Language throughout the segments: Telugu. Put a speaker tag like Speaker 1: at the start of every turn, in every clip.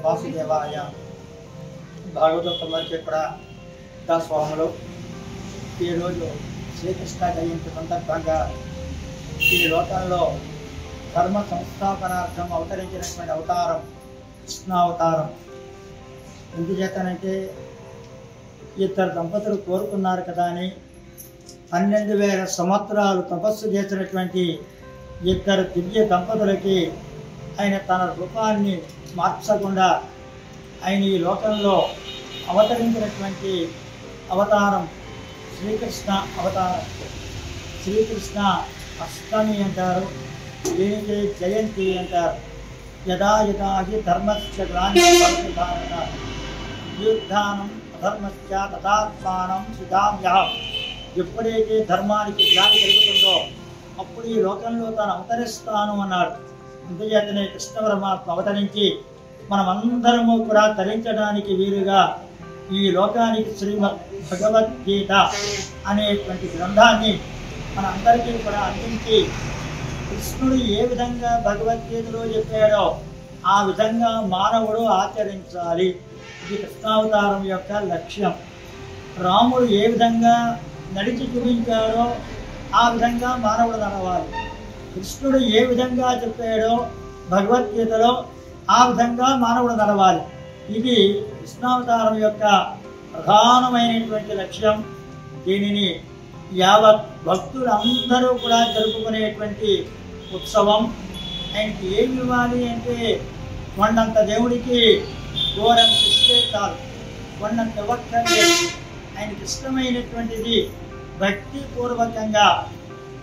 Speaker 1: వాసుదేవాయ. భాగవతంలోకి కూడా స్వాములు ఈరోజు శ్రీకృష్ణ జయంతి సందర్భంగా ఈ లోకంలో ధర్మ సంస్థాపనార్థం అవతరించినటువంటి అవతారం కృష్ణావతారం. ఎందుచేతనంటే ఇద్దరు దంపతులు కోరుకున్నారు కదా అని 12,000 సంవత్సరాలు తపస్సు చేసినటువంటి ఇద్దరు దివ్య దంపతులకి ఆయన తన రూపాన్ని మార్చకుండా ఆయన ఈ లోకంలో అవతరించినటువంటి అవతారం శ్రీకృష్ణ అవతారం. శ్రీకృష్ణ అష్టమి అంటారు, దీనికి జయంతి అంటారు. యదా యదా హి ధర్మస్య గ్లానిర్భవతి యుద్ధానం అధర్మస్య తదాత్మానం సుధామ్యహం. ఎప్పుడైతే ధర్మానికి గ్లాని కలుగుతుందో అప్పుడు ఈ లోకంలో తాను అవతరిస్తాను అన్నాడు. అందుచేతనే కృష్ణ పరమాత్మ అవతరించి మనమందరము కూడా తరించడానికి వీలుగా ఈ లోకానికి శ్రీమద్ భగవద్గీత అనేటువంటి గ్రంథాన్ని మనందరికీ కూడా అందించి కృష్ణుడు ఏ విధంగా భగవద్గీతలో చెప్పాడో ఆ విధంగా మానవుడు ఆచరించాలి. ఇది కృష్ణావతారం యొక్క లక్ష్యం. రాముడు ఏ విధంగా నడిచి చూపించాడో ఆ విధంగా మానవుడు నడవాలి. కృష్ణుడు ఏ విధంగా చెప్పాడో భగవద్గీతలో ఆ విధంగా మానవుడు నడవాలి. ఇది కృష్ణావతారం యొక్క ప్రధానమైనటువంటి లక్ష్యం. దీనిని యావత్ భక్తులందరూ కూడా జరుపుకునేటువంటి ఉత్సవం. ఆయనకి ఏమి ఇవ్వాలి అంటే కొండంత దేవుడికి ఘోరం ఇస్తే చాలు, కొండంత ఒక్కటే. ఆయనకి ఇష్టమైనటువంటిది భక్తిపూర్వకంగా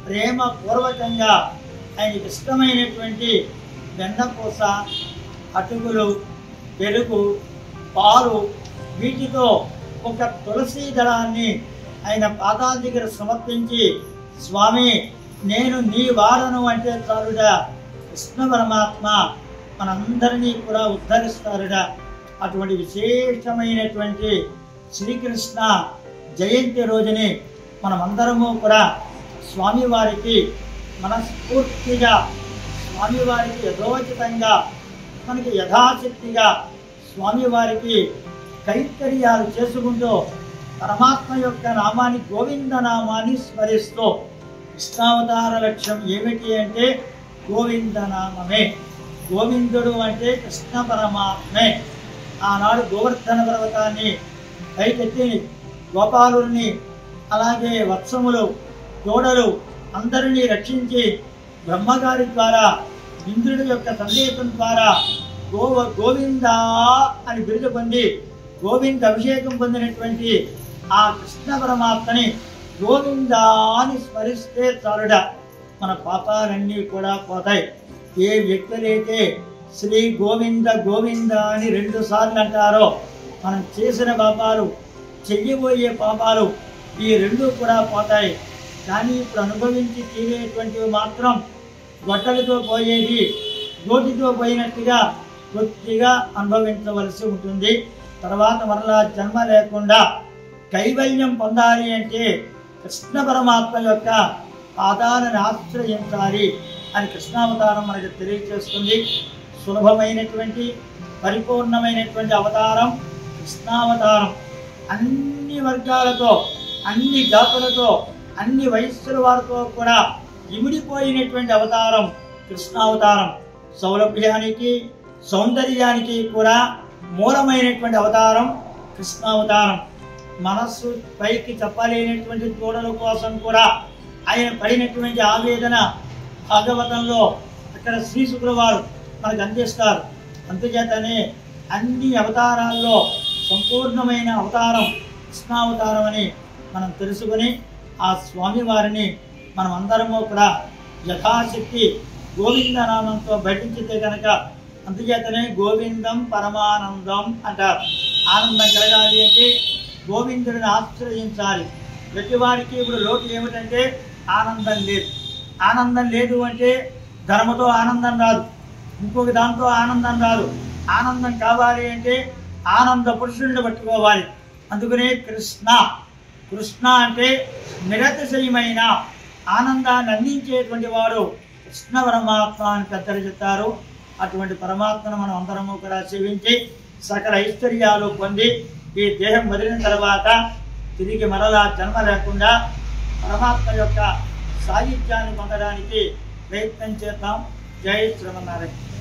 Speaker 1: ప్రేమపూర్వకంగా ఆయనకి ఇష్టమైనటువంటి వెన్నపూస, అటుకులు, పెరుగు, పాలు, వీటితో ఒక తులసి దళాన్ని ఆయన పాదాల దగ్గర సమర్పించి స్వామి నేను నీ వాడను అంటే చాలుడా కృష్ణ పరమాత్మ మనందరినీ కూడా ఉద్ధరిస్తారుడా. అటువంటి విశేషమైనటువంటి శ్రీకృష్ణ జయంతి రోజుని మనమందరము కూడా స్వామివారికి మనస్ఫూర్తిగా స్వామివారికి యథోచితంగా మనకి యథాశక్తిగా స్వామివారికి కైంకర్యాలు చేసుకుంటూ పరమాత్మ యొక్క నామాన్ని గోవింద నామాన్ని స్మరిస్తూ కృష్ణావతార లక్ష్యం ఏమిటి అంటే గోవిందనామమే. గోవిందుడు అంటే కృష్ణ పరమాత్మే. ఆనాడు గోవర్ధన పర్వతాన్ని పైకెత్తి గోపాలుని అలాగే వత్సములు దూడలు అందరినీ రక్షించి బ్రహ్మగారి ద్వారా ఇంద్రుడి యొక్క సందేశం ద్వారా గోవింద అని బిరుదు పొంది గోవింద అభిషేకం పొందినటువంటి ఆ కృష్ణ పరమాత్మని గోవింద అని స్మరిస్తే చాలుడా మన పాపాలన్నీ కూడా పోతాయి. ఏ వ్యక్తులైతే శ్రీ గోవింద గోవింద అని 2 సార్లు అంటారో మనం చేసిన పాపాలు చెయ్యబోయే పాపాలు ఈ 2 కూడా పోతాయి. కానీ ఇప్పుడు అనుభవించి తీరేటువంటివి మాత్రం గొడ్డలతో పోయేది గోటితో పోయినట్టుగా కొద్దిగా అనుభవించవలసి ఉంటుంది. తర్వాత మరలా జన్మ లేకుండా కైవల్యం పొందాలి అంటే కృష్ణ పరమాత్మ యొక్క పాదాలను ఆశ్రయించాలి అని కృష్ణావతారం మనకు తెలియజేస్తుంది. సులభమైనటువంటి పరిపూర్ణమైనటువంటి అవతారం కృష్ణావతారం. అన్ని వర్గాలతో అన్ని జాతులతో అన్ని వయస్సుల వారితో కూడా ఇమిడిపోయినటువంటి అవతారం కృష్ణావతారం. సౌలభ్యానికి సౌందర్యానికి కూడా మూలమైనటువంటి అవతారం కృష్ణావతారం. మనస్సు పైకి చెప్పలేనటువంటి దూడల కోసం కూడా ఆయన పడినటువంటి ఆవేదన భాగవతంలో అక్కడ శ్రీశుకుల వారు మనకు అందిస్తారు. అందుచేతనే అన్ని అవతారాల్లో సంపూర్ణమైన అవతారం కృష్ణావతారం అని మనం తెలుసుకొని ఆ స్వామివారిని మనం అందరము కూడా యథాశక్తి గోవింద నామంతో భజించితే కనుక అందుచేతనే గోవిందం పరమానందం అంటారు. ఆనందం కలగాలి అంటే గోవిందుడిని ఆశ్రయించాలి. ప్రతి వారికి ఇప్పుడు లోటు ఏమిటంటే ఆనందం లేదు. ఆనందం లేదు అంటే ధర్మతో ఆనందం రాదు, ఇంకొక దాంతో ఆనందం రాదు. ఆనందం కావాలి అంటే ఆనంద పురుషుడిని పట్టుకోవాలి. అందుకనే కృష్ణ కృష్ణ అంటే నిరతిశయమైన ఆనందాన్ని అందించేటువంటి వాడు కృష్ణ పరమాత్మ అని పెద్దలు చెప్తారు. అటువంటి పరమాత్మను మనం అందరము కూడా సేవించి సకల ఐశ్వర్యాలు పొంది ఈ దేహం వదిలిన తర్వాత తిరిగి మరలా జన్మ లేకుండా పరమాత్మ యొక్క సాహిత్యాన్ని పొందడానికి ప్రయత్నం చేద్దాం. జై శ్రీమన్నారాయణ.